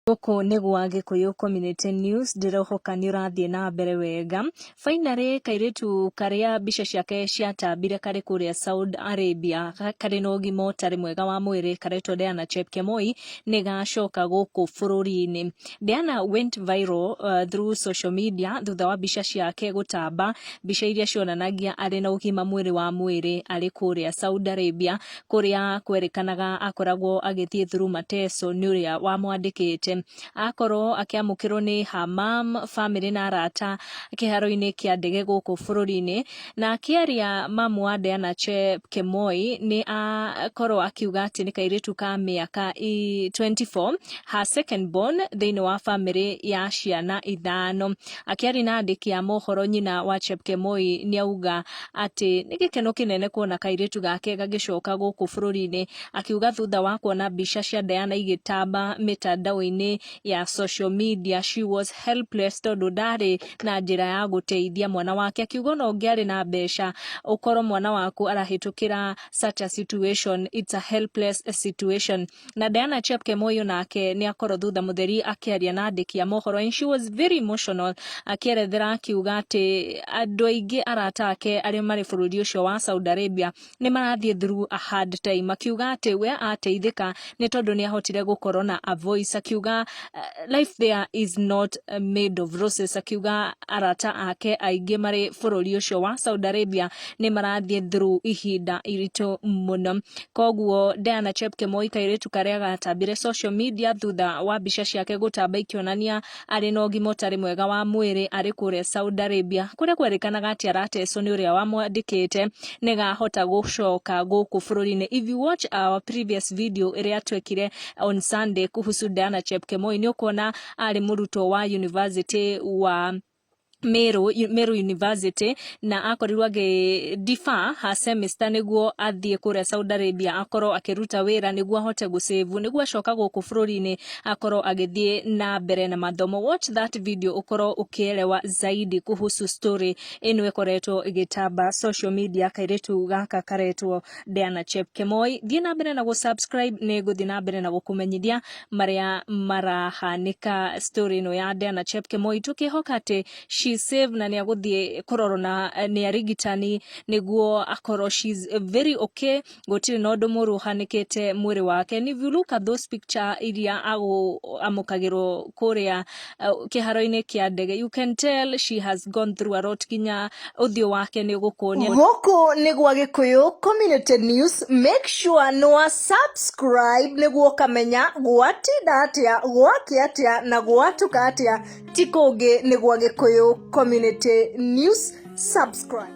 Gũkũ nĩ gwa Gĩkũyũ Community News, ndĩrohoka nĩ ũrathiĩ na mbere wega. Finally kairĩtu karĩa mbica ciake ciatambire karĩ kũrĩa Saudi Arabia karĩ na ũgima ũtarĩ mwega wa mwĩrĩ karetwo Diana Chepkemoi nĩ gacoka gũkũ bũrũri-inĩ. Diana went viral through social media thutha wa mbica ciake gũtamba, mbica iria cionanagia arĩ na ũgima mwĩrĩ wa mwĩrĩ arĩ kũrĩa Saudi Arabia, kũrĩa kwerĩkanaga akoragwo agĩthiĩ through mateso nĩ ũrĩa wamwandĩkĩte. Akorwo akĩamũkĩrwo nĩ Hamam, bamĩrĩ na arata kĩharo-inĩ kĩa ndege gũkũ bũrũri-inĩ. Na akĩaria mamu wa Diana Chepkemoi nĩ akorwo akiuga atĩ nĩ kairĩtu ka mĩaka 24, her second born thĩinĩ wa bamĩrĩ ya ciana ithano. Akĩaria na andĩki a mohoro, nyina wa Chepkemoi nĩ auga atĩ nĩ gĩkeno kĩnene kuona kairĩtu gake gagĩcoka gũkũ bũrũri-inĩ, akiuga thutha wa kuona mbica cia Diana igĩtamba mĩtandao-inĩ ya social media she was helpless tondũ ndarĩ na njĩra ya gũteithia mwana wake. Akiuga no ũngĩarĩ na mbeca ũkorwo mwana waku arahĩtũkĩra such a situation, it's a helpless situation. Na Diana Chepkemoi nake nĩ akorwo thutha mũtheri akĩaria na andĩki a mohoro, and she was very emotional, akĩerethera akiuga atĩ andũ aingĩ arata ake arĩa marĩ bũrũri ũcio wa Saudi Arabia nĩ marathiĩ through a hard time. Akiuga atĩ we ateithĩka nĩ tondũ nĩ ahotire gũkorwo na a voice. Akiuga life there is not made of roses. Akiuga arata ake aingĩ marĩ bũrũri ũcio wa Saudi Arabia nĩ marathiĩ through ihinda iritũ mũno. Koguo Diana Chepkemoi kairĩtu karĩa gatambire social media thutha wa mbica ciake gũtamba ikĩonania arĩ na ũgima ũtarĩ mwega wa mwĩrĩ arĩ kũrĩa Saudi Arabia, kũrĩa kwerĩkanaga atĩ aratecwo nĩ ũrĩa wamwandĩkĩte, nĩ gahota gũcoka gũkũ bũrũri-inĩ. If you watch our previous video ĩrĩa twekire on Sunday kuhusu Diana Chepkemoi, nĩ ũkuona arĩ mũrutwo wa university wa Meru University na akorirwo agĩ-defer her semester nĩguo athiĩ kũrĩa Saudi Arabia akorwo akĩruta wĩra nĩguo ahote gũsave, nĩguo acoka gũkũ bũrũri-inĩ akorwo agĩthiĩ na mbere na mathomo. Watch that video ũkorwo ũkĩelewa zaidi kuhusu story ĩno ĩkoretwo ĩgĩtamba social media, kairĩtu gaka karetwo Diana Chepkemoi. Thiĩ na mbere na gũ-subscribe, nĩ ngũthiĩ na mbere na gũkũmenyithia marĩa marahanĩka story ĩno ya Diana Chepkemoi, tũkĩhoka atĩ she's safe na nĩ agũthiĩ kũrorwo na nĩ arigitani nĩguo akorwo she's very okay, gũtirĩ na ũndũ mũru ũhanĩkĩte mwĩrĩ wake. And if you look at those picture iria amũkagĩrwo kũrĩa kĩharo-inĩ kĩa ndege, you can tell she has gone through a lot, kinya ũthiũ wake nĩ ũgũkuonia. Gũkũ nĩ gwa Gĩkũyũ Community News, make sure nĩ subscribe nĩguo kamenya gwatinda atĩa, gwakĩ atĩa na gwatuka atĩa. Ti kũngĩ nĩ gwa Gĩkũyũ Community News, subscribe.